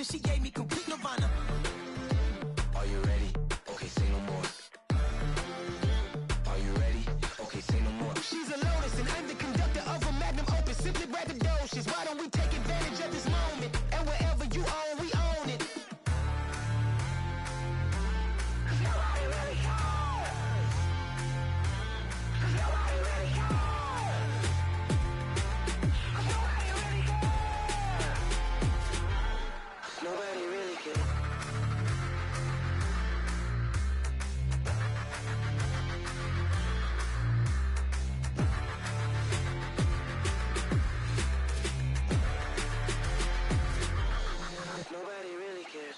She gave me complete nirvana. Are you ready? Okay, say no more. Are you ready? Okay, say no more. She's a lotus and I'm the conductor of a magnum opus. Simply braggadocious. Why don't we take advantage of this moment? And wherever you own, we own it. Nobody really cares. Nobody really cares. Nobody really cares. Nobody really cares. Nobody really cares.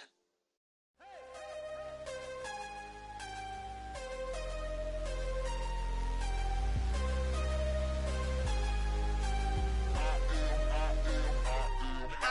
I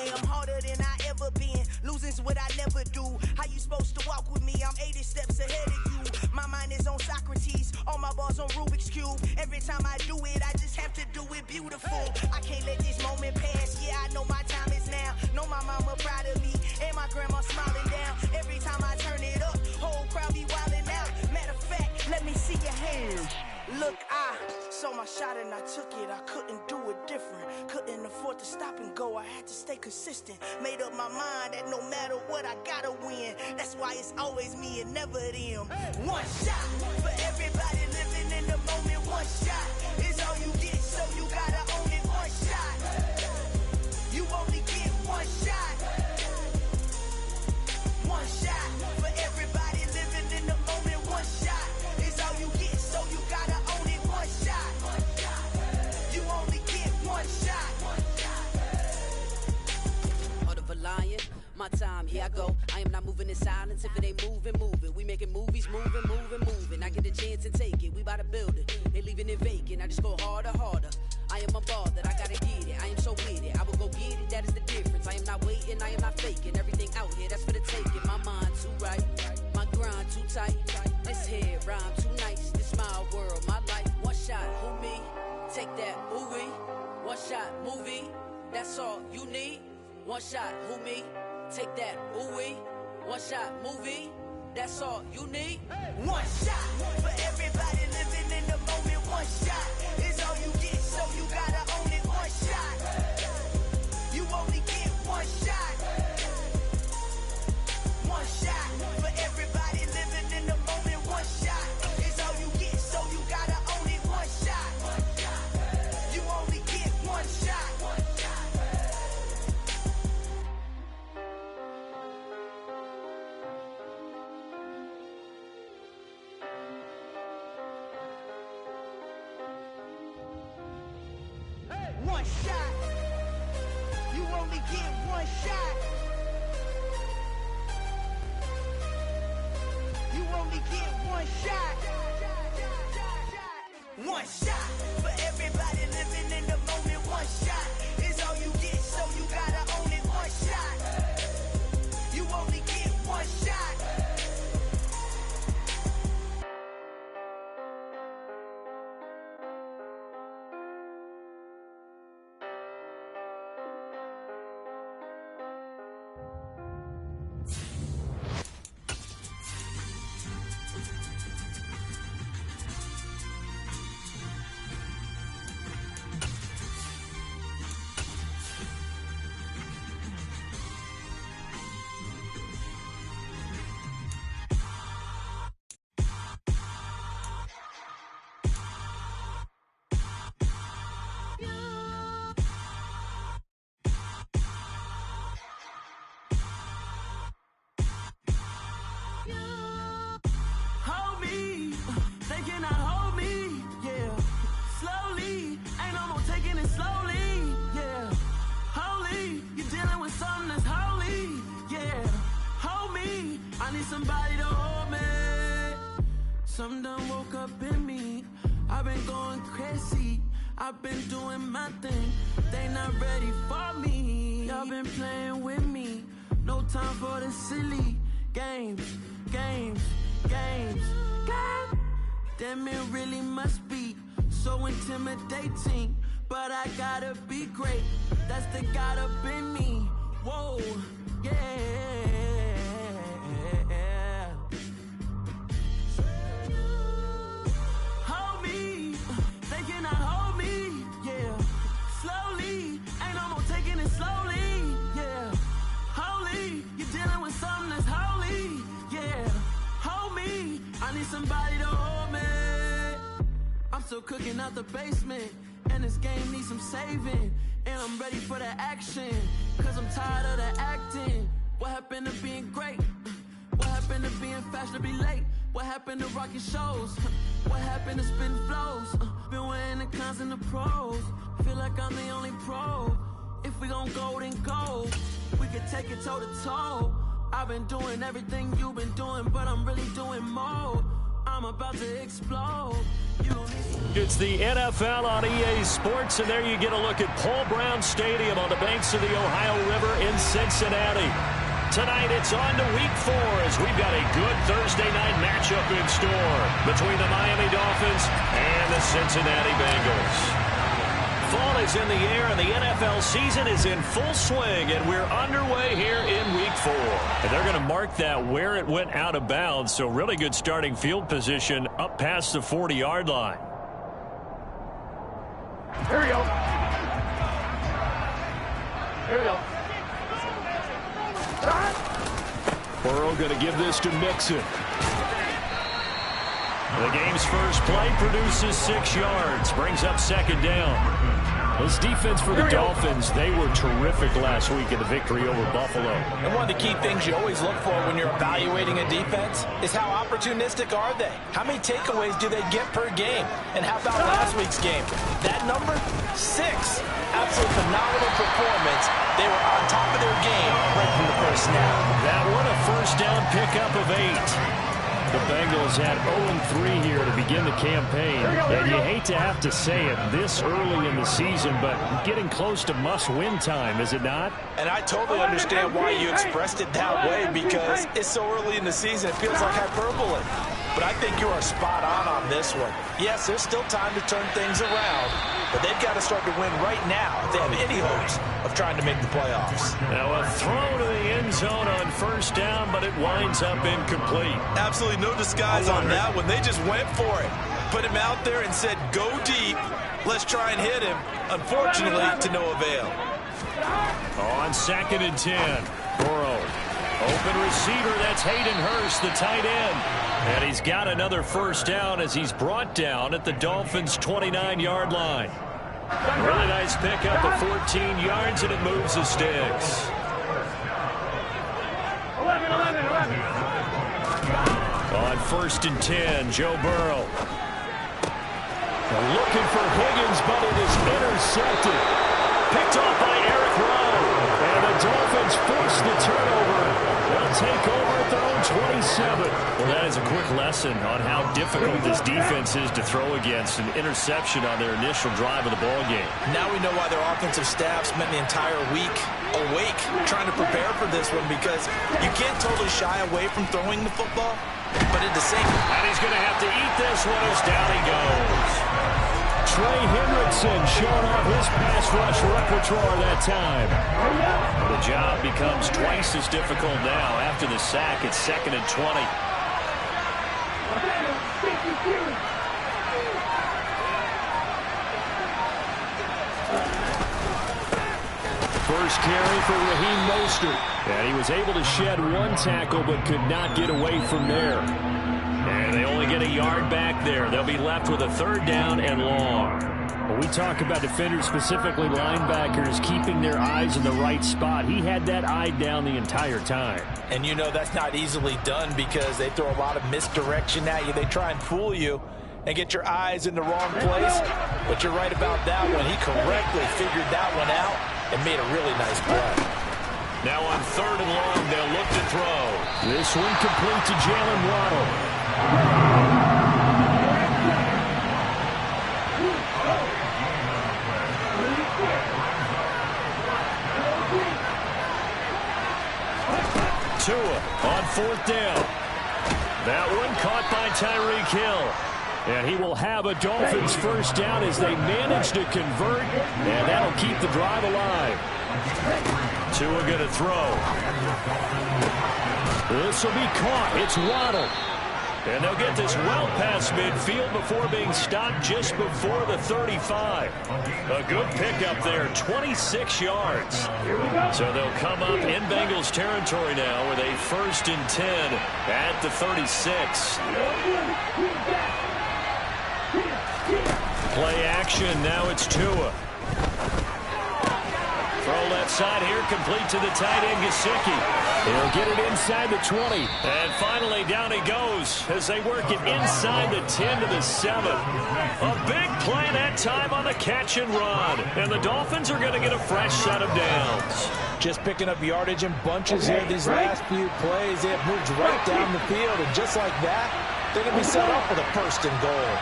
am harder than I ever been. Losing's what I never do. How you supposed to walk with me? I'm 80 steps ahead of you. My mind is on Socrates. All my bars on Rubik's Cube. Every time I do it, I just have to do it beautiful. I can't let this moment pass. Yeah, I know my time is now. Know my mama proud of me. And my grandma smiling down. Every time I turn it up, whole crowd be wildin' out. Matter of fact, let me see your hands. Look, I saw my shot and I took it. I couldn't do it different. Couldn't afford to stop and go. I had to stay consistent. Made up my mind that no matter what, I gotta win. That's why it's always me and never them. One shot for everybody living in the moment. One shot is all you get, so you gotta own it. One shot. You only get one shot. One shot for everybody living in the moment. One shot is all you get, so you gotta own it. One shot. You only get one shot. Heart of a lion, my time, here I go. I am not moving in silence. If it ain't moving, moving. We making movies, moving, moving, moving. I get a chance and take it. We bout to build it. They leaving it vacant. I just go harder, harder. I am a ball that I gotta get it. I am so with it. I will go get it. That is the difference. I am not waiting. I am not faking. Everything out here, that's for the taking. My mind too right. My grind too tight. This head rhyme too nice. This my world, my life. One shot, who me? Take that, ooh wee. One shot, movie. That's all you need. One shot, who me? Take that, ooh wee. One shot, movie. That's all you need. One shot for everybody living in the moment. One shot is all you get, so you gotta own it. One shot. You only get one shot. One shot for everybody living in the moment. One shot is all you get, so you gotta own it. One shot. You only get one shot. One shot. You only get one shot. You only get one shot. One shot for everybody living in the moment. One shot is all you get, so you gotta own it. One shot. You only get one shot. Hold me, they cannot hold me, yeah. Slowly, ain't no more taking it slowly, yeah. Holy, you dealing with something that's holy, yeah. Hold me, I need somebody to hold me. Something done woke up in me. I've been going crazy, I've been doing my thing. They not ready for me. Y'all been playing with me. No time for the silly games, games, games, games. Damn, it really must be so intimidating. But I gotta be great, that's the God up in me. Whoa, yeah. Hold me, they cannot hold me, yeah. Slowly, ain't no more taking it slowly, yeah. Holy, you're dealing with something that's holy, yeah. Hold me, I need somebody to hold me. I'm still cooking out the basement, and this game needs some saving. And I'm ready for the action, cause I'm tired of the acting. What happened to being great? What happened to being fashionably late? What happened to rocking shows? What happened to spin flows? Been weighing the cons and the pros. Feel like I'm the only pro. If we gon' go, then go. We could take it toe to toe. I've been doing everything you've been doing, but I'm really doing more. I'm about to explode. It's the NFL on EA Sports, and there you get a look at Paul Brown Stadium on the banks of the Ohio River in Cincinnati. Tonight it's on to Week 4 as we've got a good Thursday night matchup in store between the Miami Dolphins and the Cincinnati Bengals. Fall is in the air and the NFL season is in full swing, and we're underway here in Week 4. And they're going to mark that where it went out of bounds, so really good starting field position up past the 40-yard line. Here we go. Here we go. Burrow going to give this to Mixon. The game's first play produces 6 yards, brings up second down. This defense for the Dolphins, they were terrific last week in the victory over Buffalo. And one of the key things you always look for when you're evaluating a defense is how opportunistic are they? How many takeaways do they get per game? And how about last week's game? That number? 6. Absolute phenomenal performance. They were on top of their game right from the first snap. That one a first down pickup of 8. The Bengals had 0-3 here to begin the campaign. And you hate to have to say it this early in the season, but getting close to must-win time, is it not? And I totally understand why you expressed it that way, because it's so early in the season, it feels like hyperbole. But I think you are spot on this one. Yes, there's still time to turn things around, but they've got to start to win right now if they have any hopes of trying to make the playoffs. Now a throw to the end zone on first down, but it winds up incomplete. Absolutely no disguise on that one. They just went for it. Put him out there and said, go deep. Let's try and hit him. Unfortunately, to no avail. On 2nd and 10, Burrow. Open receiver, that's Hayden Hurst, the tight end. And he's got another first down as he's brought down at the Dolphins' 29-yard line. Really nice pickup of 14 yards, and it moves the sticks. 11. On 1st and 10, Joe Burrow. Looking for Higgins, but it is intercepted. Picked off by Eric Rowe. And the Dolphins force the turnover. They'll take over at their own 27. Well, that is a quick lesson on how difficult this defense is to throw against. An interception on their initial drive of the ballgame. Now we know why their offensive staff spent the entire week awake trying to prepare for this one, because you can't totally shy away from throwing the football, but at the same time. And he's going to have to eat this one as down he goes. Trey Hendrickson showing off his pass rush repertoire that time. The job becomes twice as difficult now after the sack. It's 2nd and 20. First carry for Raheem Mostert. And he was able to shed one tackle but could not get away from there. And they only get a yard back there. They'll be left with a 3rd down and long. When we talk about defenders, specifically linebackers, keeping their eyes in the right spot, he had that eye down the entire time. And you know that's not easily done because they throw a lot of misdirection at you. They try and fool you and get your eyes in the wrong place. But you're right about that one. He correctly figured that one out and made a really nice play. Now on 3rd and long, they'll look to throw. This one complete to Jalen Waddle. Tua on 4th down. That one caught by Tyreek Hill. And he will have a Dolphins first down as they manage to convert, and that'll keep the drive alive. Tua going to throw. This will be caught. It's Waddle. And they'll get this well past midfield before being stopped just before the 35. A good pickup there, 26 yards. So they'll come up in Bengals territory now with a 1st and 10 at the 36. Play action, now it's Tua. Throw left side here, complete to the tight end, Gesicki. He'll get it inside the 20. And finally, down he goes as they work it inside the 10 to the 7. A big play that time on the catch and run. And the Dolphins are going to get a fresh set of downs. Just picking up yardage in bunches here these last few plays. They have moved right down the field. And just like that, they're going to be set up for the 1st and goal.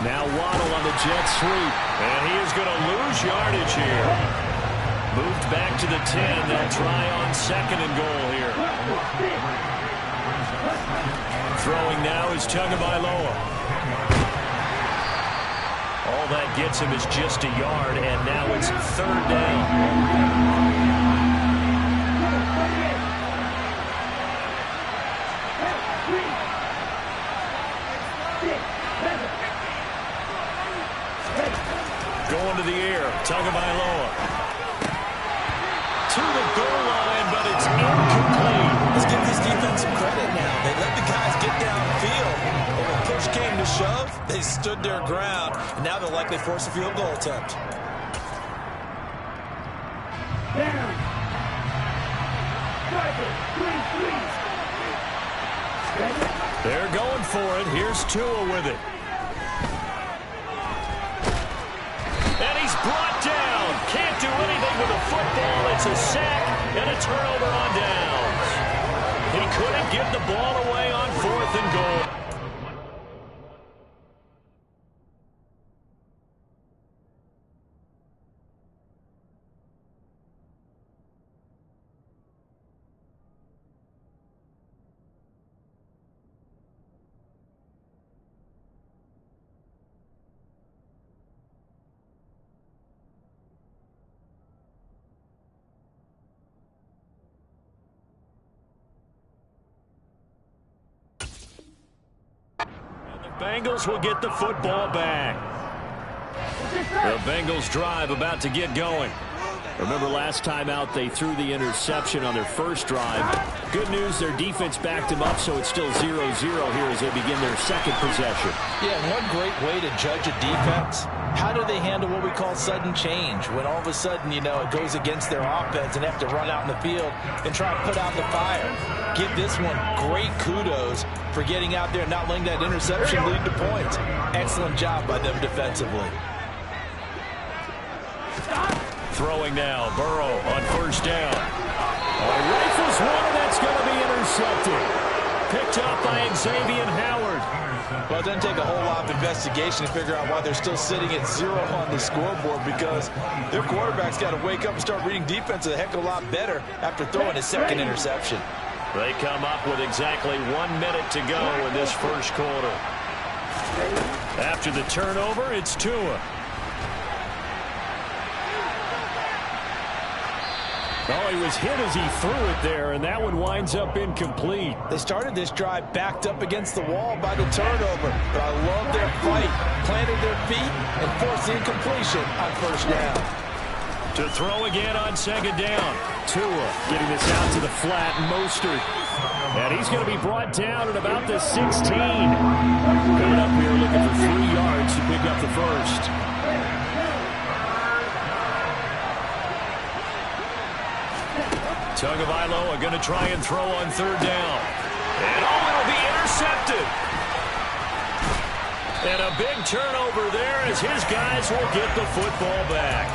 Now Waddle on the jet sweep, and he is going to lose yardage here. Moved back to the 10. They'll try on 2nd and goal here. Throwing now is Tagovailoa. All that gets him is just a yard, and now it's 3rd down. Going to the air, Tagovailoa. To the goal line, but it's incomplete. Let's give this defense some credit now. They let the guys get downfield. But when push came to shove, they stood their ground. And now they'll likely force a field goal attempt. Down. They're going for it. Here's Tua with it. And he's brought down. Can't do anything with a football. It's a sack and a turnover on downs. He couldn't give the ball away on 4th and goal. Bengals will get the football back. The Bengals drive about to get going. Remember last time out they threw the interception on their first drive. Good news, their defense backed them up, so it's still 0-0 here as they begin their 2nd possession. Yeah, one great way to judge a defense, how do they handle what we call sudden change? When all of a sudden, you know, it goes against their offense and they have to run out in the field and try and put out the fire. Give this one great kudos for getting out there and not letting that interception lead to points. Excellent job by them defensively. Throwing now, Burrow on 1st down. Rifles one, and that's going to be intercepted. Picked up by Xavier Howard. Well, it doesn't take a whole lot of investigation to figure out why they're still sitting at 0 on the scoreboard, because their quarterback's got to wake up and start reading defense a heck of a lot better after throwing his 2nd interception. They come up with exactly 1 minute to go in this 1st quarter. After the turnover, it's Tua. Oh, he was hit as he threw it there, and that one winds up incomplete. They started this drive backed up against the wall by the turnover, but I love their fight, planted their feet, and forced the incompletion on 1st down. To throw again on 2nd down. Tua getting this out to the flat. Mostert. And he's going to be brought down at about the 16. Coming up here looking for 3 yards to pick up the 1st. Tagovailoa going to try and throw on 3rd down. And it'll be intercepted. And a big turnover there as his guys will get the football back.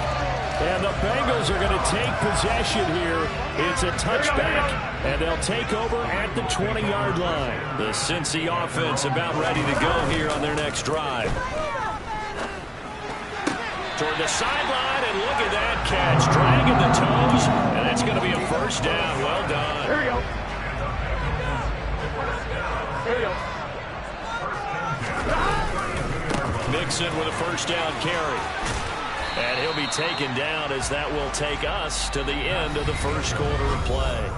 And the Bengals are going to take possession here. It's a touchback, and they'll take over at the 20-yard line. The Cincy offense about ready to go here on their next drive. Toward the sideline, and look at that catch. Dragging the toes, and that's going to be a 1st down. Well done. Here you go. Here you go. Mixon with a 1st down carry. And he'll be taken down as that will take us to the end of the first quarter of play.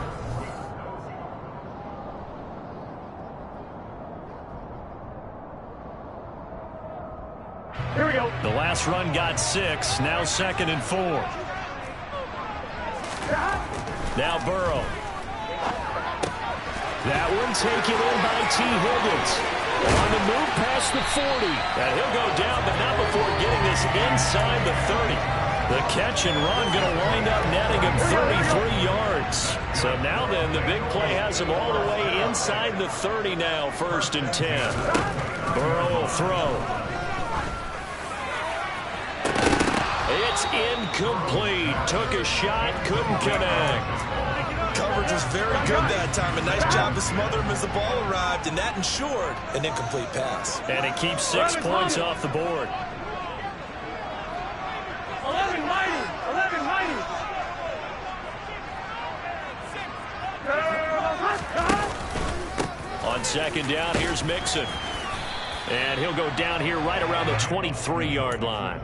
Here we go. The last run got 6. Now 2nd and 4. Now Burrow. That one taken in by T. Higgins. On the move past the 40. And he'll go down, but not before getting this inside the 30. The catch and run going to wind up netting him 33 yards. So now then, the big play has him all the way inside the 30 now, 1st and 10. Burrow will throw. It's incomplete. Took a shot, couldn't connect. Coverage was very good that time. A nice job to smother him as the ball arrived, and that ensured an incomplete pass. And it keeps 6 points off the board. 11-90. On 2nd down, here's Mixon. And he'll go down here right around the 23-yard line.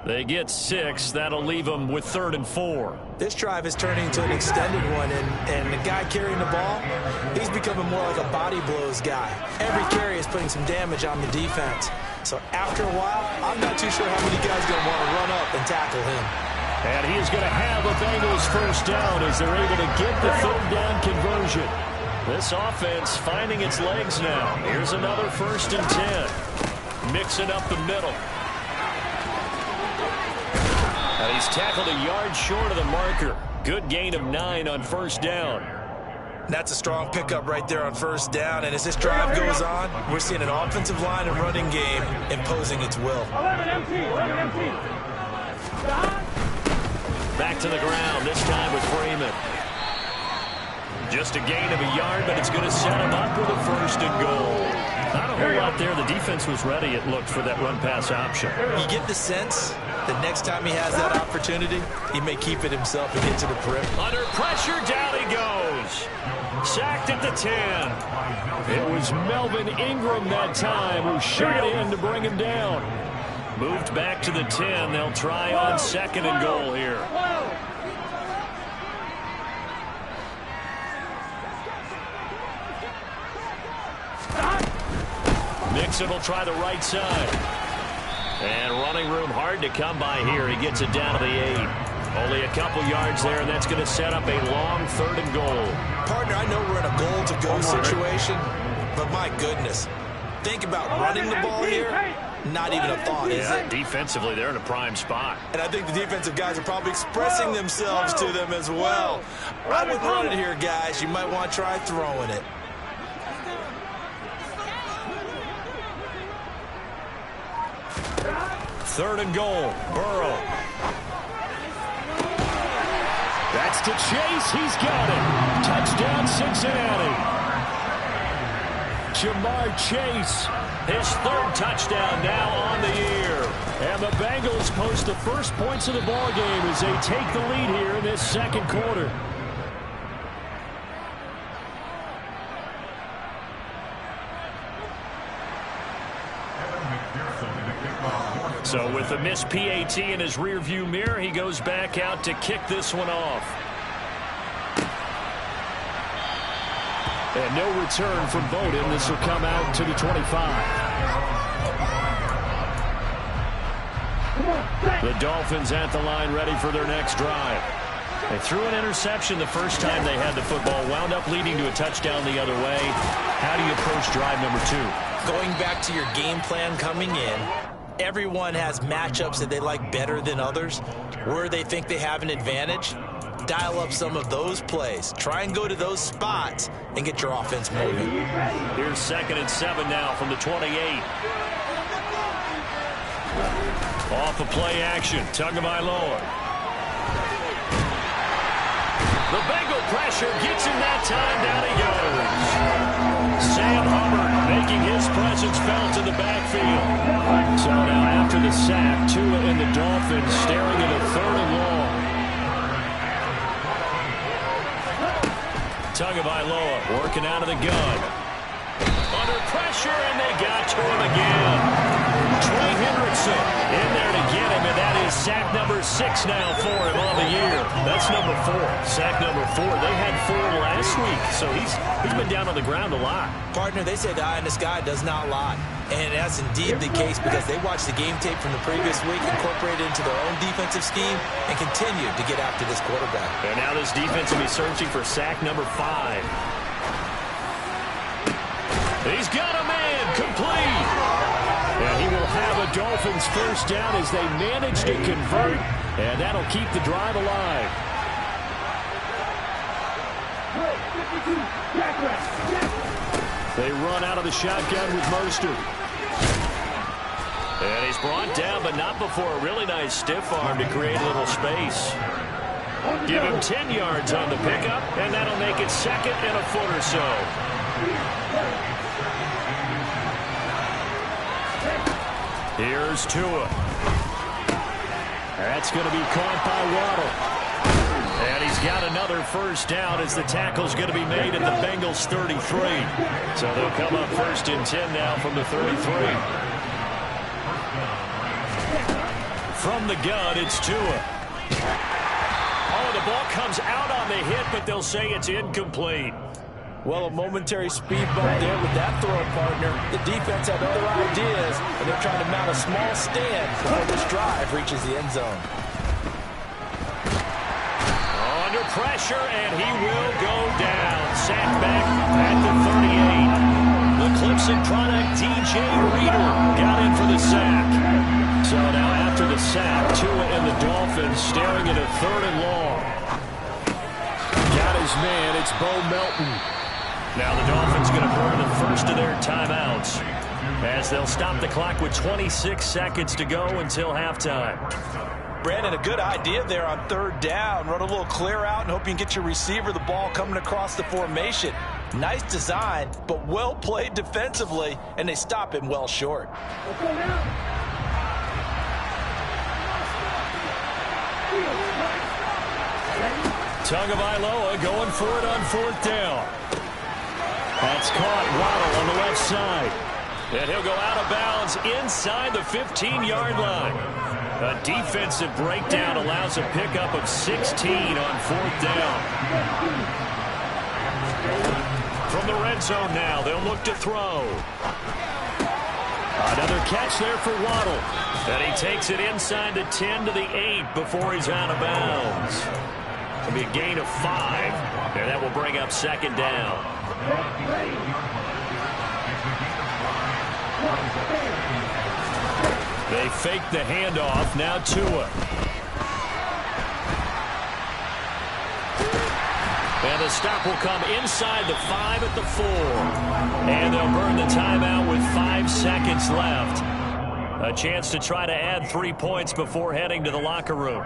They get 6. That'll leave them with 3rd and 4. This drive is turning into an extended one, and the guy carrying the ball, he's becoming more like a body blows guy. Every carry is putting some damage on the defense. So after a while, I'm not too sure how many guys are going to want to run up and tackle him. And he is going to have a Bengals 1st down as they're able to get the 3rd down conversion. This offense finding its legs now. Here's another 1st and 10. Mixing up the middle. And he's tackled a yard short of the marker. Good gain of 9 on 1st down. That's a strong pickup right there on 1st down. And as this drive goes on, we're seeing an offensive line and running game imposing its will. 11 empty. Back to the ground, this time with Freeman. Just a gain of a yard, but it's going to set him up with a 1st and goal. Not a whole lot there. The defense was ready, it looked, for that run-pass option. You get the sense that next time he has that opportunity, he may keep it himself and get to the perimeter. Under pressure, down he goes. Sacked at the 10. It was Melvin Ingram that time who shot in to bring him down. Moved back to the 10. They'll try on 2nd and goal here. Mixon will try the right side. And running room hard to come by here. He gets it down to the 8. Only a couple yards there, and that's going to set up a long 3rd and goal. Partner, I know we're in a goal-to-go situation, but my goodness. Think about running the ball here. Not even a thought, is it? Defensively, they're in a prime spot. And I think the defensive guys are probably expressing themselves to them as well. I wouldn't run it here, guys. You might want to try throwing it. Third and goal, Burrow. That's to Chase. He's got it. Touchdown, Cincinnati. Jamar Chase, his 3rd touchdown now on the year. And the Bengals post the first points of the ballgame as they take the lead here in this 2nd quarter. So with a missed PAT in his rearview mirror, he goes back out to kick this one off. And no return from Bowden. This will come out to the 25. The Dolphins at the line ready for their next drive. They threw an interception the first time they had the football, wound up leading to a touchdown the other way. How do you approach drive number 2? Going back to your game plan coming in, everyone has matchups that they like better than others. Where they think they have an advantage, dial up some of those plays. Try and go to those spots and get your offense moving. Here's 2nd and 7 now from the 28. Off of play action, Tagovailoa. The Bengal pressure gets him that time. Down he goes. Sam Hubbard making his presence felt in the backfield. So now after the sack, Tua and the Dolphins staring at a 3rd and long. Tagovailoa working out of the gun. Under under pressure, and they got to him again. Trey Hendrickson in there to get him, and that is sack number 6 now for him on the year. That's number 4. Sack number 4. They had 4 last week, so he's been down on the ground a lot. Partner, they say the eye in the sky does not lie. And that's indeed the case because they watched the game tape from the previous week, incorporated it into their own defensive scheme, and continued to get after this quarterback. And now this defense will be searching for sack number 5. He's got a man complete. And he will have a Dolphins first down as they manage to convert, and that'll keep the drive alive. They run out of the shotgun with Mostert. And he's brought down, but not before a really nice stiff arm to create a little space. Give him 10 yards on the pickup, and that'll make it 2nd and a foot or so. Here's Tua. That's going to be caught by Waddle. And he's got another first down as the tackle's going to be made at the Bengals 33. So they'll come up 1st and 10 now from the 33. From the gun, it's Tua. Oh, the ball comes out on the hit, but they'll say it's incomplete. Well, a momentary speed bump there with that throw, partner. The defense had other ideas, and they're trying to mount a small stand before this drive reaches the end zone. Under pressure, and he will go down. Sacked back at the 38. The Clemson product, DJ Reader, got in for the sack. So now after the sack, Tua and the Dolphins staring at a 3rd and long. Got his man, it's Bo Melton. Now the Dolphins going to burn the first of their timeouts as they'll stop the clock with 26 seconds to go until halftime. Brandon, a good idea there on 3rd down. Run a little clear out and hope you can get your receiver the ball coming across the formation. Nice design, but well played defensively, and they stop him well short. Tagovailoa going for it on 4th down. That's caught. Waddle on the left side. And he'll go out of bounds inside the 15-yard line. A defensive breakdown allows a pickup of 16 on 4th down. From the red zone now, they'll look to throw. Another catch there for Waddle. And he takes it inside the 10 to the 8 before he's out of bounds. It'll be a gain of 5, and that will bring up 2nd down. They fake the handoff. Now Tua. And the stop will come inside the 5 at the 4. And they'll burn the timeout with 5 seconds left. A chance to try to add 3 points before heading to the locker room.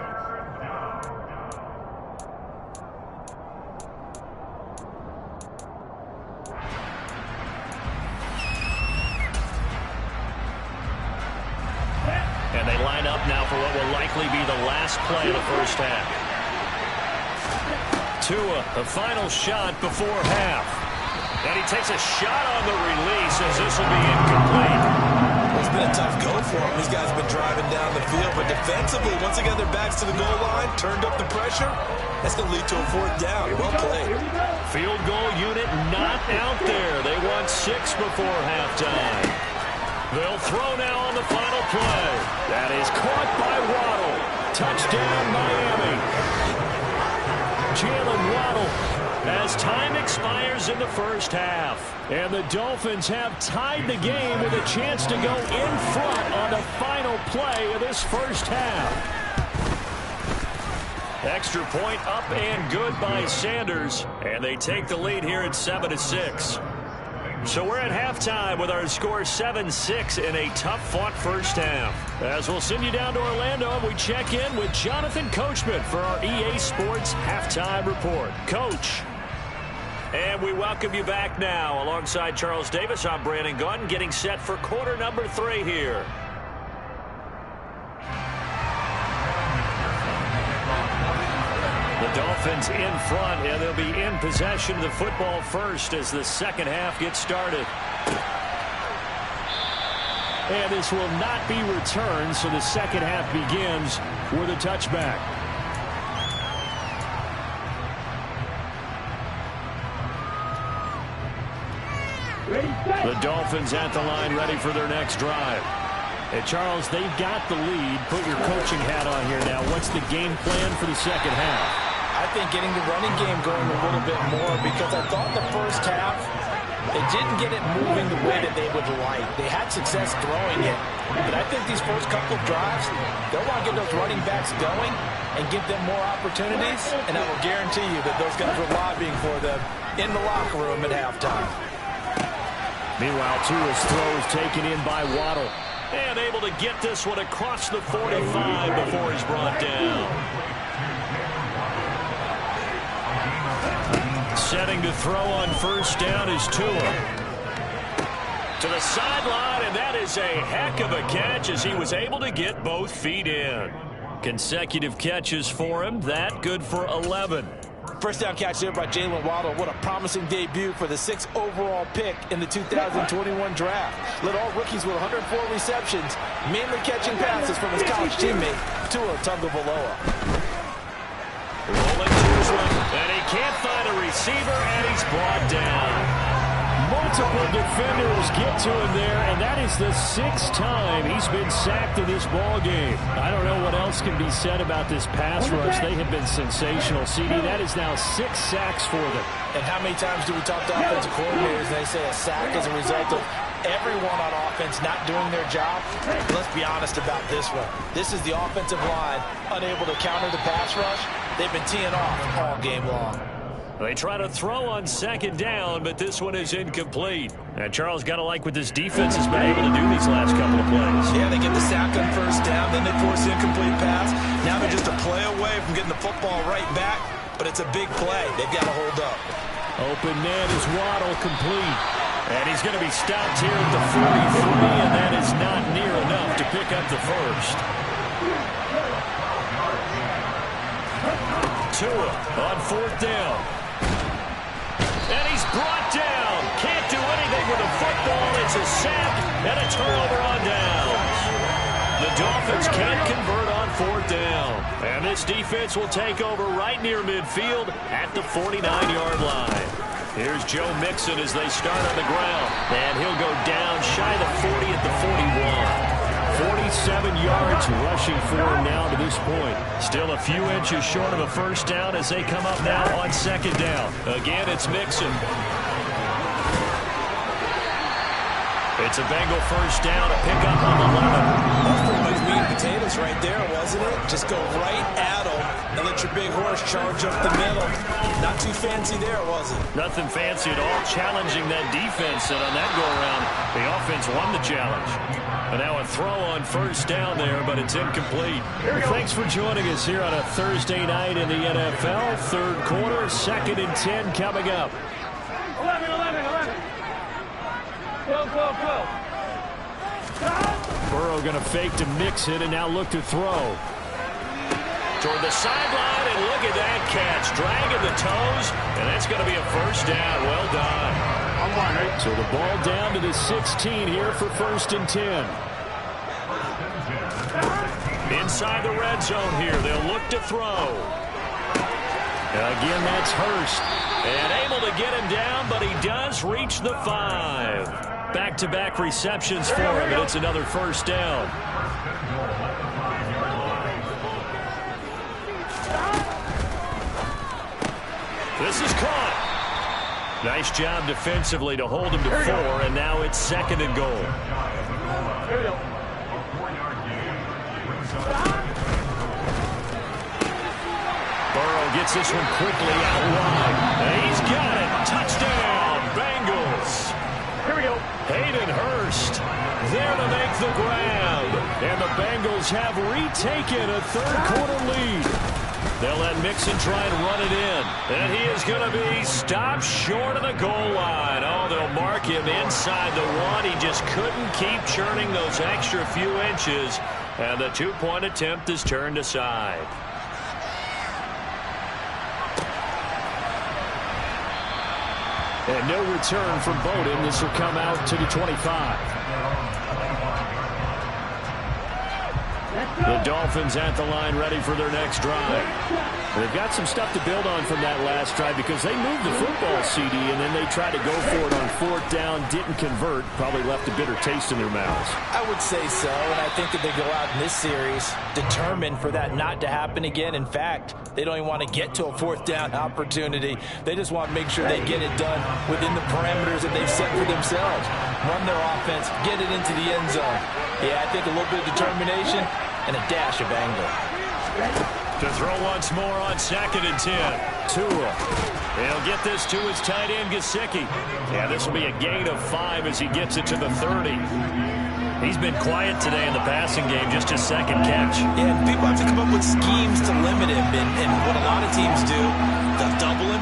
And they line up now for what will likely be the last play of the first half. Tua, the final shot before half. And he takes a shot on the release as this will be incomplete. It's been a tough go for him. These guys have been driving down the field, but defensively, once again, their backs to the goal line, turned up the pressure. That's going to lead to a 4th down. Well played. Field goal unit not out there. They won 6 before halftime. They'll throw now on the final play. That is caught by Waddle. Touchdown, Miami. Jalen Waddle as time expires in the first half. And the Dolphins have tied the game with a chance to go in front on the final play of this first half. Extra point up and good by Sanders. And they take the lead here at 7-6. So we're at halftime with our score 7-6 in a tough-fought first half. As we'll send you down to Orlando, and we check in with Jonathan Coachman for our EA Sports Halftime Report. Coach. And we welcome you back now. Alongside Charles Davis, I'm Brandon Gaudin, getting set for quarter number 3 here. The Dolphins Dolphins in front, and they'll be in possession of the football first as the second half gets started. And this will not be returned, so the second half begins with a touchback. The Dolphins at the line, ready for their next drive. And Charles, they've got the lead. Put your coaching hat on here now. What's the game plan for the second half? I think getting the running game going a little bit more, because I thought the first half they didn't get it moving the way that they would like. They had success throwing it, but I think these first couple of drives, they'll want to get those running backs going and give them more opportunities, and I will guarantee you that those guys were lobbying for them in the locker room at halftime. Meanwhile, Tua's throw is taken in by Waddle. And able to get this one across the 45 before he's brought down. Setting to throw on first down is Tua. To the sideline, and that is a heck of a catch as he was able to get both feet in. Consecutive catches for him. That good for 11. First down catch there by Jalen Waddle. What a promising debut for the 6th overall pick in the 2021 draft. Led all rookies with 104 receptions, mainly catching passes from his college teammate, Tua Tagovailoa. Rolling to his right, and he can't find a receiver, and he's brought down. Multiple defenders get to him there, and that is the 6th time he's been sacked in this ball game. I don't know what else can be said about this pass rush. They have been sensational. CD, that is now 6 sacks for them. And how many times do we talk to offensive coordinators and they say a sack is a result of everyone on offense not doing their job? Let's be honest about this one. This is the offensive line unable to counter the pass rush. They've been teeing off all game long. They try to throw on second down, but this one is incomplete. And Charles, got to like what this defense has been able to do these last couple of plays. Yeah, they get the sack on first down, then they force the incomplete pass. Now they're just a play away from getting the football right back, but it's a big play. They've got to hold up. Open man is Waddle, complete. And he's going to be stopped here at the 43, and that is not near enough to pick up the first. Tua on fourth down. And he's brought down. Can't do anything with the football. It's a sack and a turnover on downs. The Dolphins can't convert on fourth down. And this defense will take over right near midfield at the 49-yard line. Here's Joe Mixon as they start on the ground. And he'll go down shy of the 40 at the 41. 47 yards rushing for him now to this point. Still a few inches short of a first down as they come up now on second down. Again, it's Mixon. It's a Bengal first down, a pickup on the 11. That's pretty much meat and potatoes right there, wasn't it? Just go right at them and let your big horse charge up the middle. Not too fancy there, was it? Nothing fancy at all, challenging that defense, and on that go-around, the offense won the challenge. And now a throw on first down there, but it's incomplete. Thanks for joining us here on a Thursday night in the NFL. Third quarter, 2nd and 10 coming up. 11. Go. Burrow going to fake to Mixon and now look to throw. Toward the sideline, and look at that catch. Dragging the toes, and that's going to be a first down. Well done. So the ball down to the 16 here for 1st and 10. Inside the red zone here. They'll look to throw. Again, that's Hurst. And able to get him down, but he does reach the 5. Back-to-back receptions for him, and it's another first down. This is caught. Nice job defensively to hold him to 4, and now it's 2nd and goal. Burrow gets this one quickly out wide. And he's got it. Touchdown, Bengals. Here we go. Hayden Hurst there to make the grab. And the Bengals have retaken a third-quarter lead. They'll let Mixon try and run it in. And he is going to be stopped short of the goal line. Oh, they'll mark him inside the 1. He just couldn't keep churning those extra few inches. And the 2-point attempt is turned aside. And no return from Bowden. This will come out to the 25. The Dolphins at the line ready for their next drive. They've got some stuff to build on from that last drive because they moved the football, CD, and then they tried to go for it on 4th down, didn't convert, probably left a bitter taste in their mouths. I would say so, and I think that they go out in this series determined for that not to happen again. In fact, they don't even want to get to a 4th down opportunity. They just want to make sure they get it done within the parameters that they've set for themselves. Run their offense, get it into the end zone. Yeah, I think a little bit of determination and a dash of anger. To throw once more on 2nd and 10. Tua. He'll get this to his tight end, Gesicki. Yeah, this will be a gain of 5 as he gets it to the 30. He's been quiet today in the passing game, just his 2nd catch. Yeah, and people have to come up with schemes to limit him. And what a lot of teams do, they'll double him,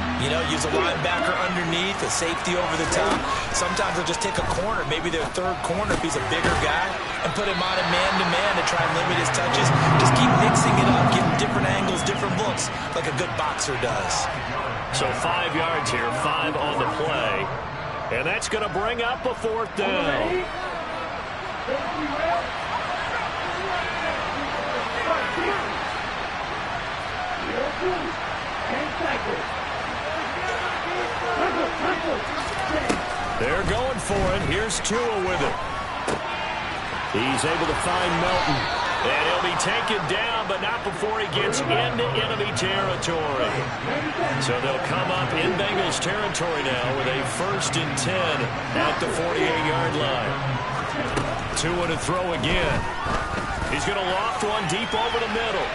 use a linebacker underneath, a safety over the top. Sometimes they'll just take a corner, maybe their 3rd corner if he's a bigger guy, and put him on a man-to-man to try and limit his touches. Just keep mixing it up, give him different angles, different looks, like a good boxer does. So 5 yards here, 5 on the play. And that's going to bring up a 4th down. They're going for it. Here's Tua with it. He's able to find Melton. And he'll be taken down, but not before he gets into enemy territory. So they'll come up in Bengals territory now with a 1st and 10 at the 48-yard line. Tua to throw again. He's going to loft one deep over the middle.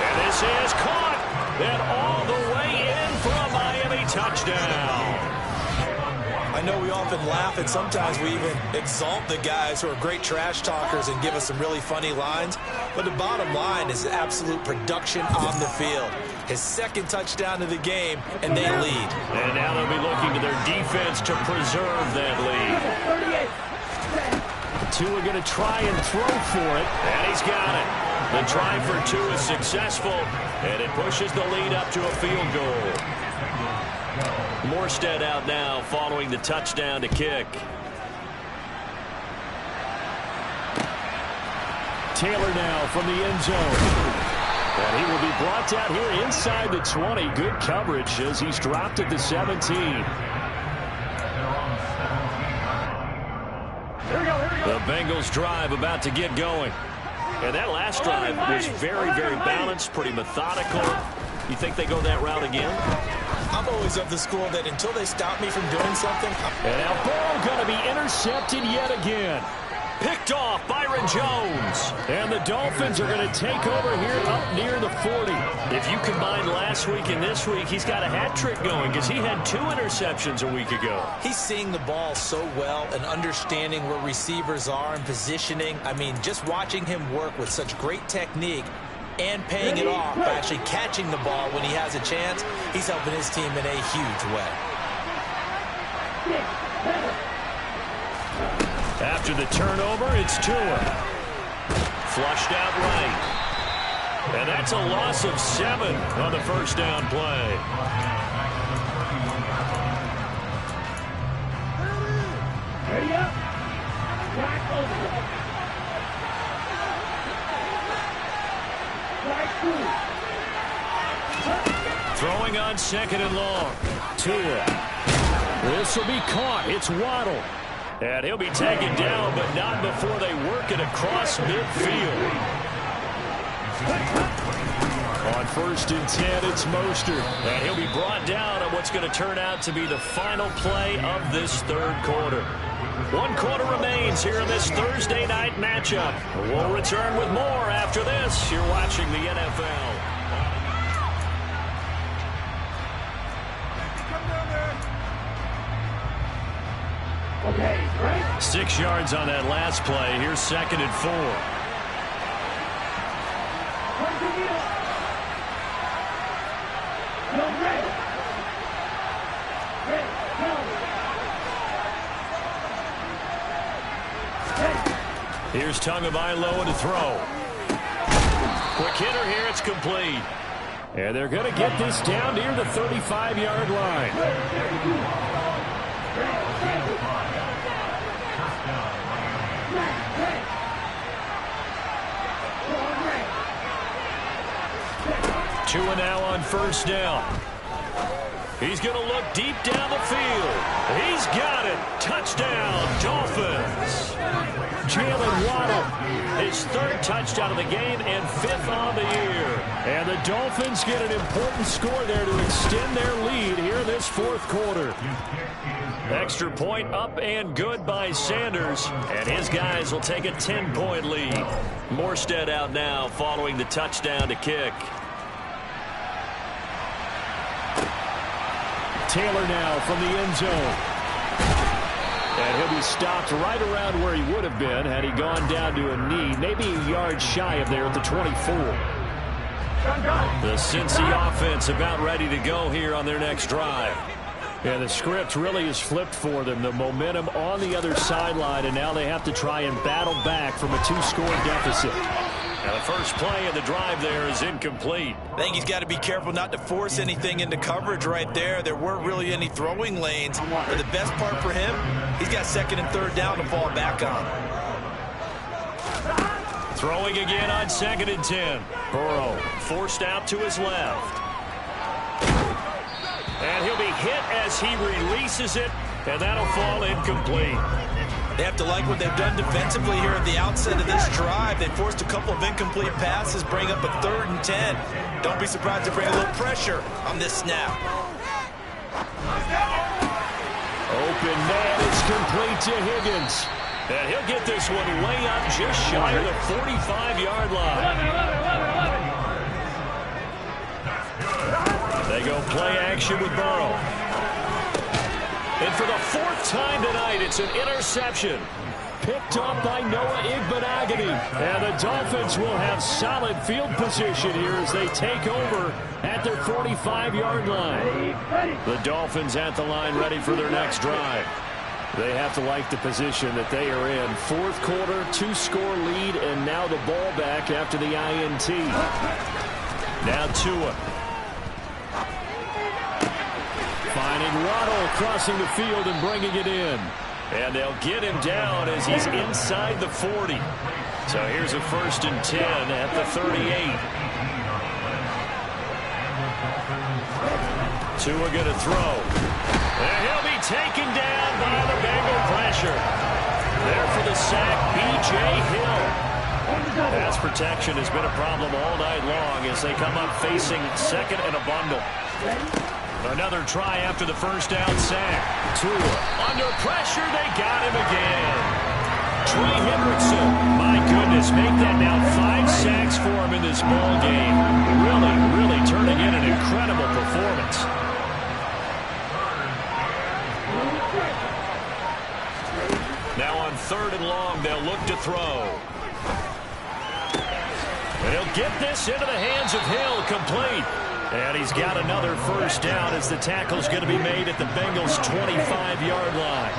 And this is caught. And all the way in for a Miami touchdown. I know we often laugh and sometimes we even exalt the guys who are great trash talkers and give us some really funny lines. But the bottom line is absolute production on the field. His 2nd touchdown of the game, and they lead. And now they'll be looking to their defense to preserve that lead. Tua going to try and throw for it, and he's got it. The try for Tua is successful, and it pushes the lead up to a field goal. Morstead out now following the touchdown to kick. Taylor now from the end zone. And he will be brought down here inside the 20. Good coverage as he's dropped at the 17. The Bengals drive about to get going. And that last drive was very, very balanced, pretty methodical. You think they go that route again? I'm always of the school that until they stop me from doing something. And now ball going to be intercepted yet again. Picked off Byron Jones. And the Dolphins are going to take over here up near the 40. If you combine last week and this week, he's got a hat trick going because he had 2 interceptions a week ago. He's seeing the ball so well and understanding where receivers are and positioning. I mean, just watching him work with such great technique and paying it off by actually catching the ball when he has a chance, he's helping his team in a huge way. After the turnover, it's Tua. Flushed out right. And that's a loss of 7 on the 1st down play. Ready up. Back over. Throwing on 2nd and long. Tua. This will be caught. It's Waddle. And he'll be taken down, but not before they work it across midfield. On 1st and 10, it's Mostert. And he'll be brought down on what's going to turn out to be the final play of this 3rd quarter. 1 quarter remains here in this Thursday night matchup. We'll return with more after this. You're watching the NFL. 6 yards on that last play. Here's 2nd and 4. Here's Tagovailoa to throw. Quick hitter here. It's complete. And they're going to get this down near the 35-yard line. first down. He's going to look deep down the field. He's got it. Touchdown, Dolphins. Jalen Waddle, his third touchdown of the game and fifth on the year. And the Dolphins get an important score there to extend their lead here in this fourth quarter. Extra point up and good by Sanders. And his guys will take a 10-point lead. Morstead out now following the touchdown to kick. Taylor now from the end zone. And he'll be stopped right around where he would have been had he gone down to a knee, maybe a yard shy of there at the 24. The Cincy offense about ready to go here on their next drive. Yeah, the script really is flipped for them. The momentum on the other sideline, and now they have to try and battle back from a 2-score deficit. Now the first play of the drive there is incomplete. I think he's got to be careful not to force anything into coverage right there. There weren't really any throwing lanes. But the best part for him, he's got second and third down to fall back on. Throwing again on 2nd and 10. Burrow forced out to his left. And he'll be hit as he releases it, and that'll fall incomplete. They have to like what they've done defensively here at the outset of this drive. They forced a couple of incomplete passes, bring up a 3rd and 10. Don't be surprised to bring a little pressure on this snap. Open man is complete to Higgins. And he'll get this one way up just shy of the 45-yard line. They go play action with Burrow. And for the 4th time tonight, it's an interception. Picked up by Noah Igbinoghene. And the Dolphins will have solid field position here as they take over at their 45-yard line. The Dolphins at the line ready for their next drive. They have to like the position that they are in. 4th quarter, 2-score lead, and now the ball back after the INT. Now Tua. Finding Waddle crossing the field and bringing it in. And they'll get him down as he's inside the 40. So here's a 1st and 10 at the 38. Tua going to throw. And he'll be taken down by the Bengal pressure. There for the sack, B.J. Hill. Pass protection has been a problem all night long as they come up facing 2nd and a bundle. Another try after the first down sack. Tua under pressure. They got him again. Trey Hendrickson. My goodness, make that now 5 sacks for him in this ball game. Really turning in an incredible performance. Now on 3rd and long, they'll look to throw. And he'll get this into the hands of Hill, complete. And he's got another first down as the tackle's going to be made at the Bengals' 25-yard line.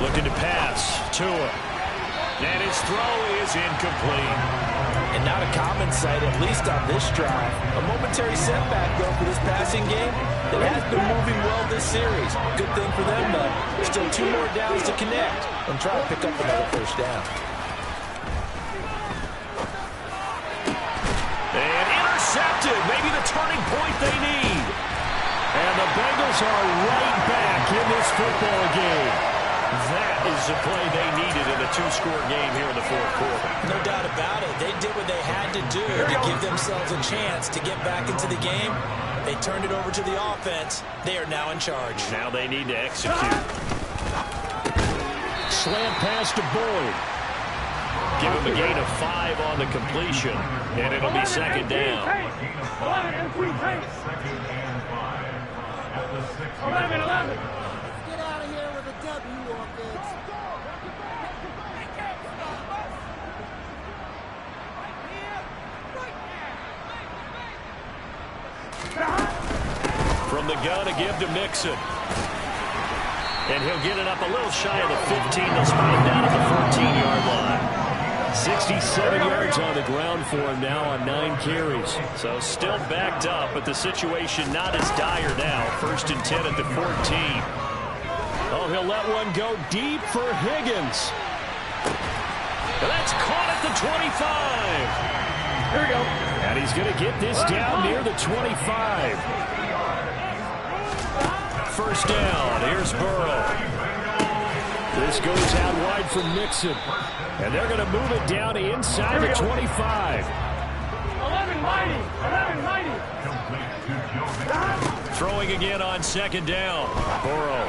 Looking to pass. Tua. And his throw is incomplete. And not a common sight, at least on this drive. A momentary setback, though, for this passing game. It has been moving well this series. Good thing for them, though. Still 2 more downs to connect and try to pick up another first down. Intercepted, maybe the turning point they need. And the Bengals are right back in this football game. That is the play they needed in a 2-score game here in the 4th quarter. No doubt about it. They did what they had to do to give themselves a chance to get back into the game. They turned it over to the offense. They are now in charge. Now they need to execute. Slant pass to Boyd. Give him a gain of 5 on the completion, and it'll be 2nd down. 11. Get out of here with a W, offense. From the gun to give to Mixon. And he'll get it up a little shy of the 15. They'll spot him down at the 14-yard line. 67 yards on the ground for him now on 9 carries. So still backed up, but the situation not as dire now. 1st and 10 at the 14. Oh, he'll let one go deep for Higgins. And that's caught at the 25. Here we go. And he's going to get this down near the 25. First down. Here's Burrow. This goes out wide from Mixon. And they're going to move it down inside the 25. 11 mighty. 11 mighty. Throwing again on second down. Burrow.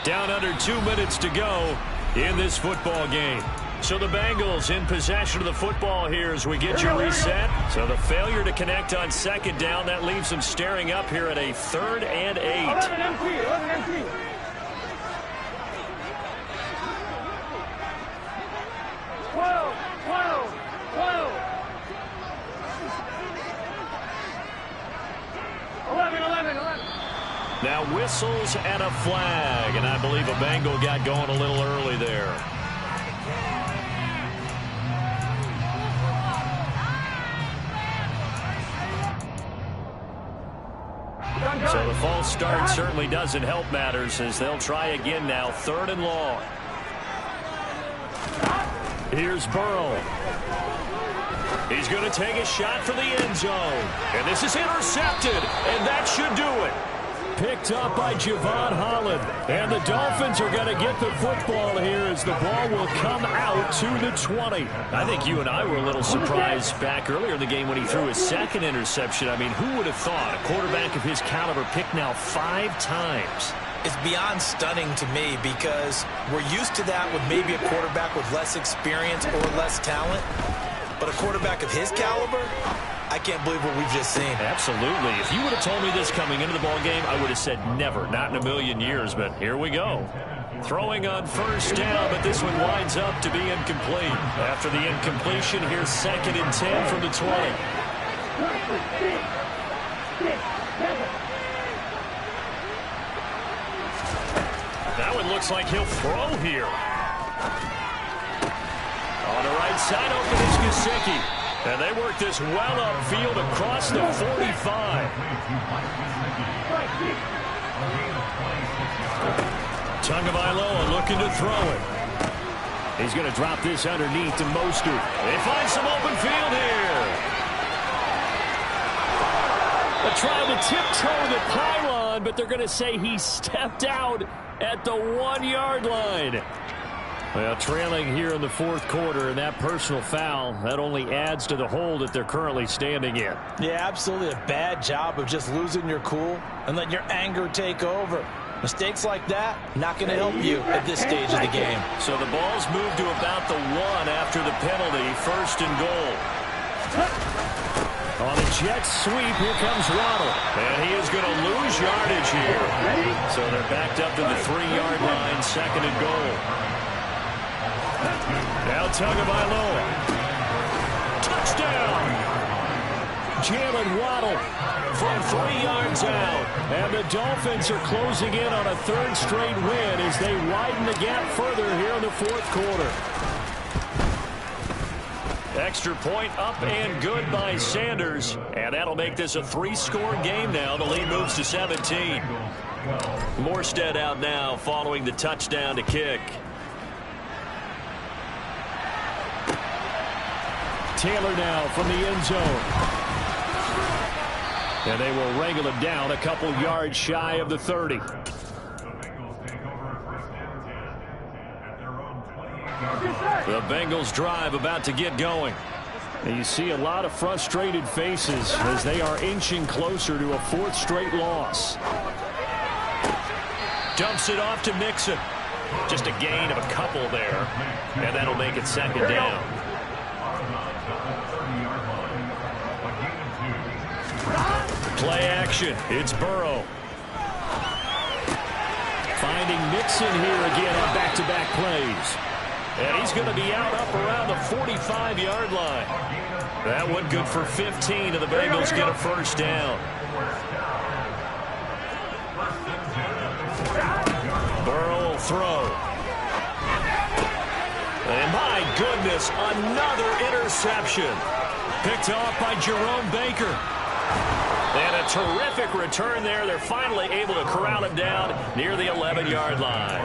Down under 2 minutes to go in this football game. So the Bengals in possession of the football here as we get you reset. So the failure to connect on second down, that leaves them staring up here at a 3rd and 8. 11 MP. 11 MP. 12. 12. 12. 11. 11. 11. Now whistles and a flag, and I believe a Bengal got going a little early there. So the false start certainly doesn't help matters as they'll try again now, 3rd and long. Here's Burrow. He's going to take a shot for the end zone. And this is intercepted, and that should do it. Picked up by Javon Holland. And the Dolphins are going to get the football here as the ball will come out to the 20. I think you and I were a little surprised back earlier in the game when he threw his 2nd interception. I mean, who would have thought a quarterback of his caliber picked now 5 times? It's beyond stunning to me because we're used to that with maybe a quarterback with less experience or less talent. But a quarterback of his caliber, I can't believe what we've just seen. Absolutely. If you would have told me this coming into the ball game, I would have said never, not in a million years. But here we go. Throwing on first down, but this one winds up to be incomplete. After the incompletion, here's 2nd and 10 from the 20. That one looks like he'll throw here. On the right side, open is Gesicki. And they work this well upfield across the 45. Tagovailoa looking to throw it. He's going to drop this underneath to Mostert. They find some open field here. They're trying to tiptoe the pylon, but they're going to say he stepped out at the 1-yard line. Well, trailing here in the 4th quarter, and that personal foul, that only adds to the hole that they're currently standing in. Yeah, absolutely a bad job of just losing your cool and letting your anger take over. Mistakes like that, not going to help you at this stage of the game. So the ball's moved to about the 1 after the penalty, 1st and goal. On the jet sweep, here comes Waddle. And he is going to lose yardage here. So they're backed up to the 3-yard line, 2nd and goal. Now Tagovailoa. Touchdown! Jalen Waddle from 3 yards out. And the Dolphins are closing in on a 3rd straight win as they widen the gap further here in the 4th quarter. Extra point up and good by Sanders. And that'll make this a 3-score game now. The lead moves to 17. Morstead out now following the touchdown to kick. Taylor now from the end zone. And they will wrangle him down a couple yards shy of the 30. The Bengals drive about to get going. And you see a lot of frustrated faces as they are inching closer to a 4th straight loss. Dumps it off to Mixon. Just a gain of a couple there. And that'll make it 2nd down. Play action. It's Burrow. Finding Mixon here again on back-to-back plays. And he's going to be out up around the 45-yard line. That one good for 15, and the Bengals get a 1st down. Burrow will throw. And my goodness, another interception. Picked off by Jerome Baker. And a terrific return there. They're finally able to corral him down near the 11-yard line.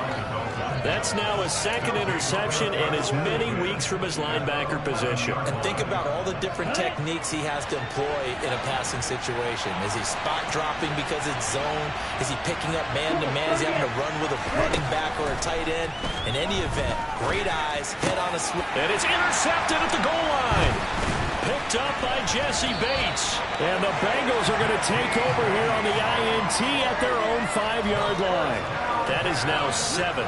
That's now his second interception and as many weeks from his linebacker position. And think about all the different techniques he has to employ in a passing situation. Is he spot dropping because it's zone? Is he picking up man-to-man? Is he having to run with a running back or a tight end? In any event, great eyes, head on a swing. And it's intercepted at the goal line. Picked up by Jesse Bates. And the Bengals are going to take over here on the INT at their own 5-yard line. That is now 7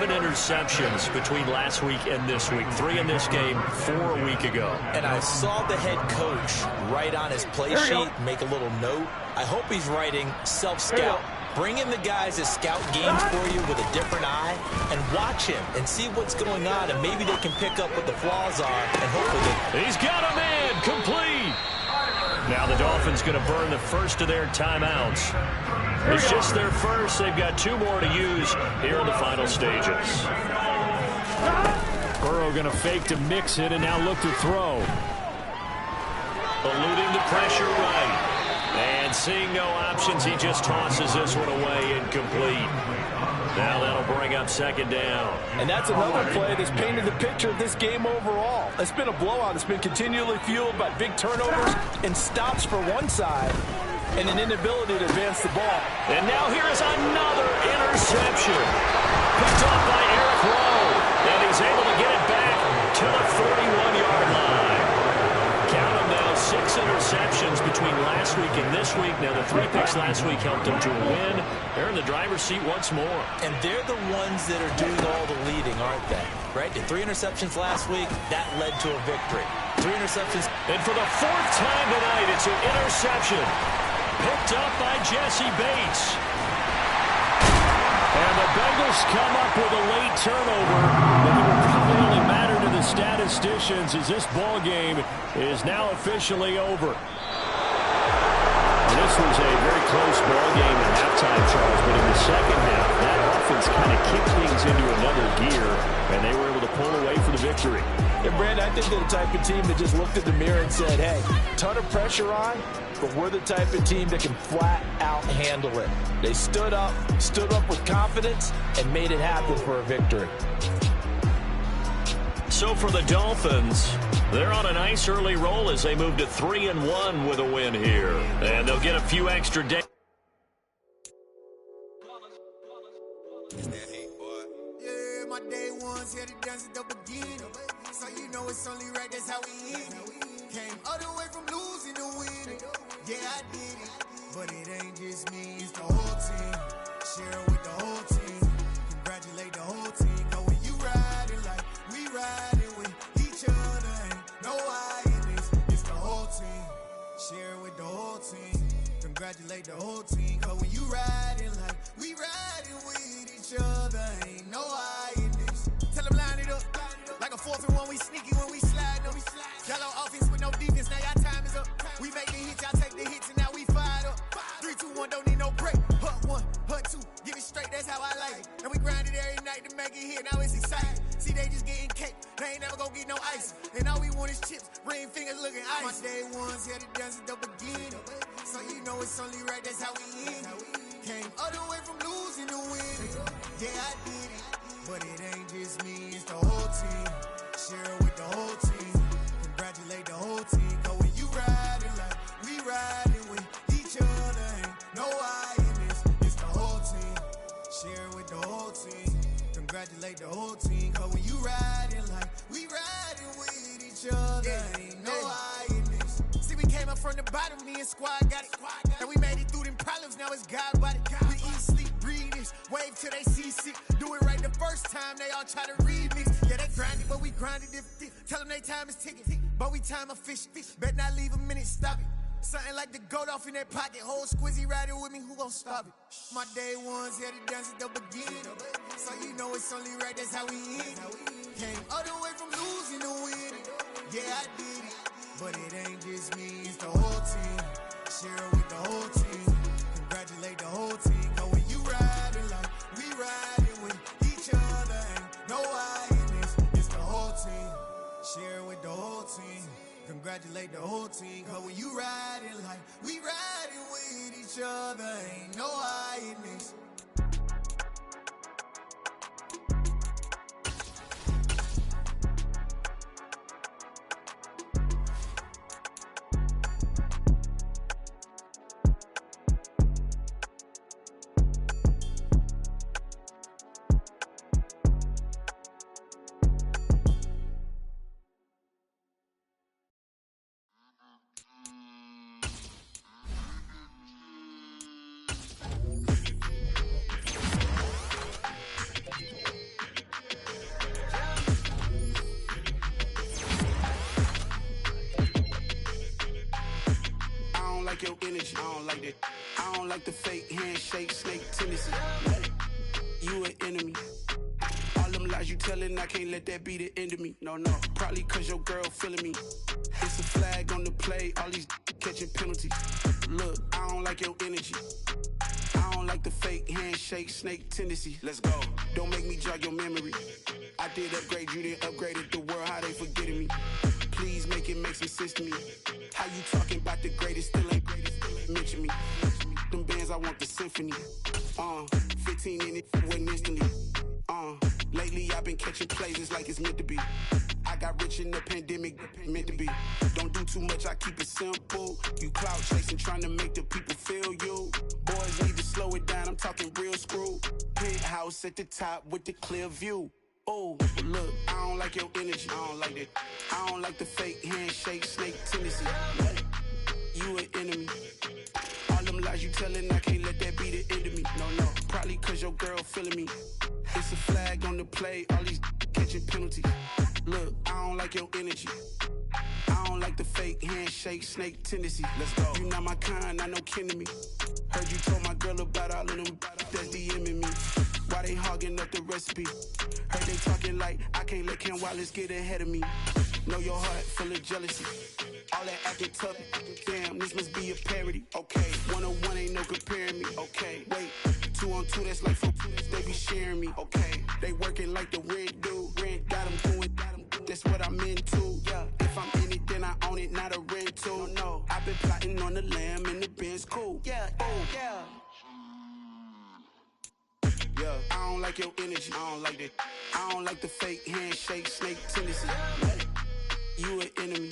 interceptions between last week and this week. 3 in this game, 4 a week ago. And I saw the head coach write on his play sheet, make a little note. I hope he's writing self-scout. Bring in the guys that scout games for you with a different eye and watch him and see what's going on, and maybe they can pick up what the flaws are and hopefully He's got a man complete. Now the Dolphins going to burn the first of their timeouts. It's just their first. They've got 2 more to use here in the final stages. Burrow going to fake to mix it and now look to throw. Eluding the pressure right. And seeing no options, he just tosses this one away incomplete. Now that'll bring up second down. And that's another play that's painted the picture of this game overall. It's been a blowout. It's been continually fueled by big turnovers and stops for one side and an inability to advance the ball. And now here is another interception. Picked up by Eric Rowe. And he's able to get it back to the 41-yard line. Count them now, 6 interceptions between last week and this week. Now the 3 picks last week helped them to win. They're in the driver's seat once more. And they're the ones that are doing all the leading, aren't they? Right? The 3 interceptions last week, that led to a victory. 3 interceptions. And for the 4th time tonight, it's an interception. Picked up by Jesse Bates. And the Bengals come up with a late turnover, but it will probably only matter to the statisticians as this ball game is now officially over. And this was a very close ball game at halftime, Charles, but in the second half, that offense kind of kicked things into another gear, and they were able to pull away for the victory. And, Brad, I think they're the type of team that just looked at the mirror and said, hey, ton of pressure on, but we're the type of team that can flat out handle it. They stood up with confidence, and made it happen for a victory. So for the Dolphins, they're on a nice early roll as they move to 3-1 with a win here. And they'll get a few extra days. Yeah, my day ones here to dance at the beginning. So you know it's only right, that's how we end it. Came all the way from losing to winning. Yeah, I did it. But it ain't just me, it's the whole team. Share it with the whole team. Congratulate the whole team. Cause when you riding like we riding with each other, ain't no I in this. It's the whole team. Share it with the whole team. Congratulate the whole team. Cause when you riding like we riding with each other, ain't no I in this. Tell them line it up. Like a 4th and 1, we sneaky when we slide them. Yellow offense with no defense, now y'all time is up. We make the hits, y'all take the hits, and now we fired up. 3, 2, 1, don't need no break. Hut 1, hut 2, give it straight, that's how I like it. And we grind it every night to make it here, now it's exciting. See, they just getting cake, they ain't never gonna get no ice. And all we want is chips, ring fingers looking ice. My day ones here to dance at the beginning. So you know it's only right, that's how we end it. Came all the way from losing to winning. Yeah, I did it. But it ain't just me, it's the whole team. Share it with the whole team. Congratulate the whole team. Cause when you riding like we riding with each other, ain't no I in this. It's the whole team. Share it with the whole team. Congratulate the whole team. Cause when you riding like we riding with each other, ain't no I in this. See, we came up from the bottom, me and squad got it. And we made it through them problems, now it's God body. We eat, sleep, breathe this, wave till they see sick. Do it right the first time, they all try to remix. Yeah, they grinded, but we grinded it. Tell them they time is ticking, but we time a fish. Bet not leave a minute, stop it. Something like the goat off in that pocket. Whole squizzy riding with me, who gon' stop it? My day ones here to dance at the beginning. So you know it's only right, that's how we end it. Came all the way from losing to winning. Yeah, I did it. But it ain't just me, it's the whole team. Share it with the whole team. Congratulate the whole team. Cause when you riding like we riding with each other, ain't no I in this. It's the whole team. Share it with the whole team. Congratulate the whole team. Cause when you riding like we riding with each other, ain't no I in this. energy. I don't like that. I don't like the fake handshake, snake tendency. You an enemy. All them lies you telling, I can't let that be the end of me. No, probably cause your girl feeling me. It's a flag on the play, all these catching penalties. Look, I don't like your energy. I don't like the fake handshake, snake tendency. Let's go. Don't make me jog your memory. I did upgrade, you didn't upgrade it. The world, how they forgetting me. Please make it make some sense to me. How you talking about the greatest, still ain't greatest, still ain't mention me. Them bands, I want the symphony. 15 in it, wasn't instantly. Lately I've been catching plays, it's like it's meant to be. I got rich in the pandemic, meant to be. Don't do too much, I keep it simple. You clout chasing, trying to make the people feel you. Boys need to slow it down, I'm talking real screw. Penthouse at the top with the clear view. Oh, look, I don't like your energy. I don't like that. I don't like the fake handshake, snake tendency. You an enemy. All them lies you telling, I can't let that be the end of me. No, probably cause your girl feeling me. It's a flag on the play, all these catching penalties. Look, I don't like your energy. I don't like the fake handshake, snake tendency. Let's go. You not my kind, I know kin to me. Heard you told my girl about all of them that's DMing me. Why they hogging up the recipe? Heard they talking like I can't let Ken Wallace get ahead of me. Know your heart full of jealousy. All that acting tough, damn, this must be a parody. Okay, 101 ain't no comparing me. Okay, wait, 2 on 2, that's like 4, they be sharing me. Okay, they working like the rent dude. Rent got them doing, that's what I'm into. Yeah, if I'm in it, then I own it, not a rental. No, I've been plotting on the lamb and the Benz cool. Yeah, oh, yeah. Yeah, I don't like your energy. I don't like that. I don't like the fake handshake, snake tendency. You an enemy.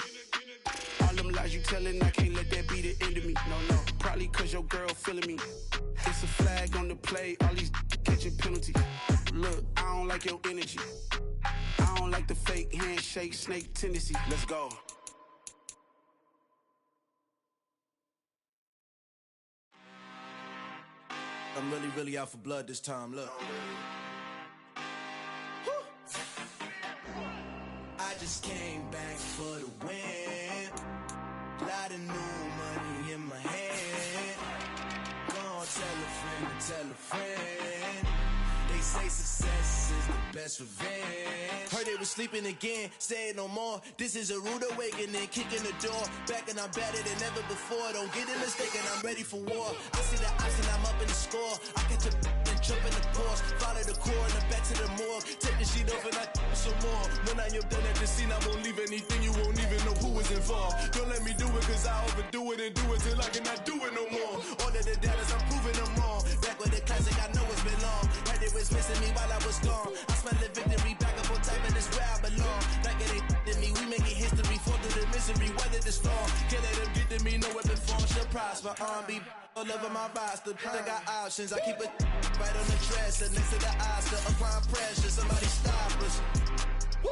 All them lies you telling, I can't let that be the end of me. No, probably cause your girl feeling me. It's a flag on the play, all these catching penalties. Look, I don't like your energy. I don't like the fake handshake, snake tendency. Let's go. I'm really out for blood this time, look. I just came back for the win. Lot of new money in my hand. Gonna tell a friend. They say success is the best revenge. Heard they was sleeping again, saying no more. This is a rude awakening, kicking the door. Back and I'm better than ever before. Don't get it mistaken, I'm ready for war. I see the option, I'm up in the score. I catch a and jump in the course. Follow the core and the back to the morgue. Take the sheet off and I some more. When I am done at the scene, I won't leave anything. You won't even know who was involved. Don't let me do it cause I overdo it and do it till I cannot do it no more. All of the doubters, I'm proving them wrong. Back with the classic, I know it's been long. Heard it was missing me while I was gone. I smell the victory, back up on time and it's where I belong. Like it ain't to me, we making history. Fall through the misery, weather the storm. Can't let them get to me, no weapon form shall prosper. Be all over my roster, I got options. I keep it right on the dresser, next to the Oscar. Applying pressure, somebody stop us. Woo!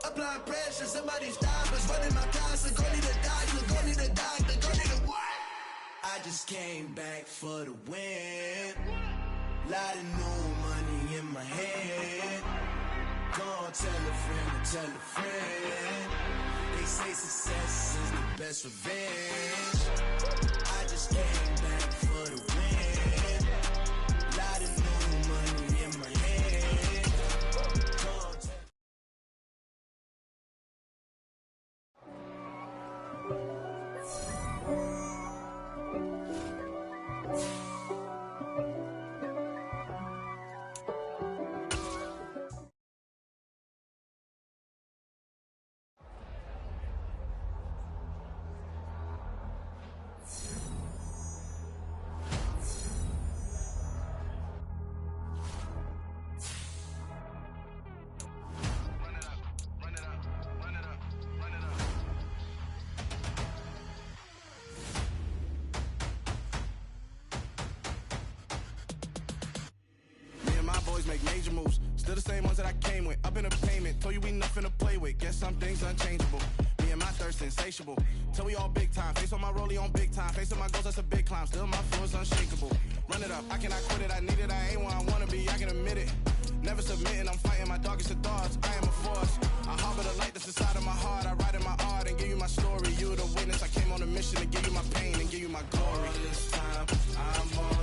Applying pressure, somebody stop us. Running my casa, go need a doctor, go need a doctor, go need a what? I just came back for the win. Lot of new money in my hand. Gonna tell a friend. They say success is the best revenge. I just came back for the win. Lot of new money in my hand. Make major moves, still the same ones that I came with. Up in a payment, told you we nothing to play with. Guess some things unchangeable. Me and my thirst insatiable. Till we all big time. Face on my rollie on big time. Face on my goals, that's a big climb. Still my flow is unshakable. Run it up, I cannot quit it. I need it, I ain't where I wanna be. I can admit it. Never submitting, I'm fighting my darkest of thoughts. I am a force. I harbor the light that's inside of my heart. I write in my art and give you my story. You the witness, I came on on a mission to give you my pain and give you my glory. All this time, I'm on